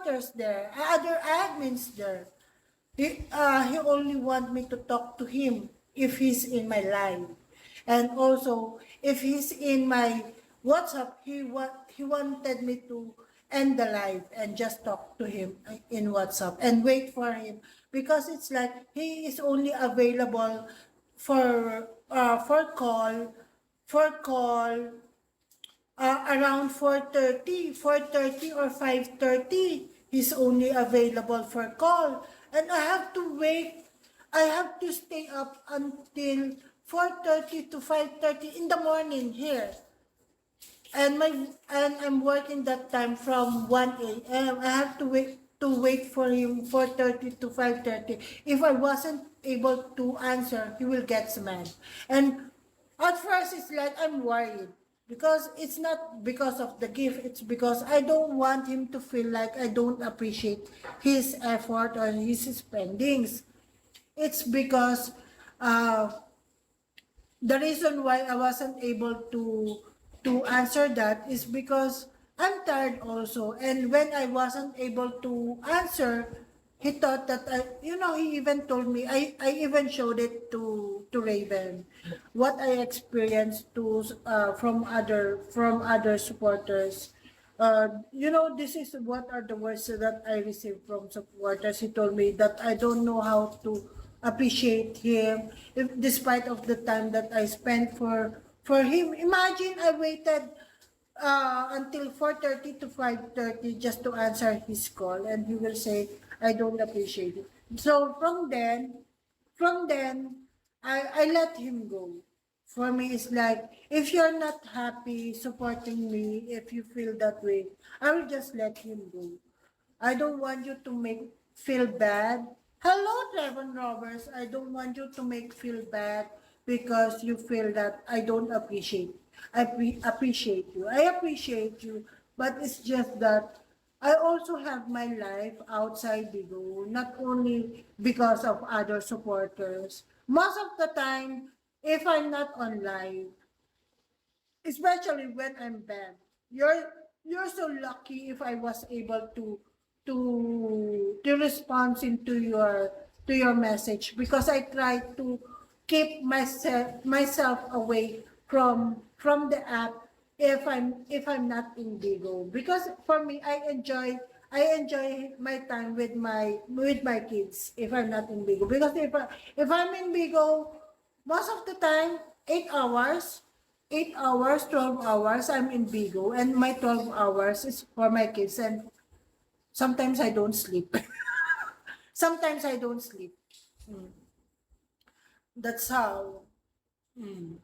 supporters there, other admins there. He only want me to talk to him if he's in my live. And also, if he's in my WhatsApp, he wanted me to end the live and just talk to him in WhatsApp and wait for him, because it's like he is only available for call around 4:30 or 5:30. He's only available for call. And I have to wait. I have to stay up until 4:30 to 5:30 in the morning here. And I'm working that time from 1 a.m. I have to wait for him 4:30 to 5:30. If I wasn't able to answer, he will get mad. And at first it's like I'm worried, because it's not because of the gift, it's because I don't want him to feel like I don't appreciate his effort or his spendings. It's because uh, the reason why I wasn't able to answer that is because I'm tired also. And when I wasn't able to answer, he thought that he even told me, I even showed it to Raven, what I experienced from other supporters. This is what are the words that I received from supporters. He told me that I don't know how to appreciate him, despite of the time that I spent for him. Imagine I waited until 4:30 to 5:30 just to answer his call, and he will say, I don't appreciate it. So from then, I let him go. For me, it's like, if you're not happy supporting me, if you feel that way, I will just let him go. I don't want you to make feel bad. Hello, Trevon Roberts. I don't want you to make feel bad because you feel that I don't appreciate. Appreciate you. I appreciate you, but it's just that I also have my life outside Bigo, not only because of other supporters. Most of the time, if I'm not online, especially when I'm bad. You're so lucky if I was able to respond to your message, because I try to keep myself away from the app if I'm not in Bigo, because for me I enjoy my time with my kids if I'm not in Bigo, because if I'm in Bigo, most of the time 8 hours 8 hours, 12 hours, I'm in Bigo, and my 12 hours is for my kids, and sometimes I don't sleep. Sometimes I don't sleep. Mm. That's how. Mm.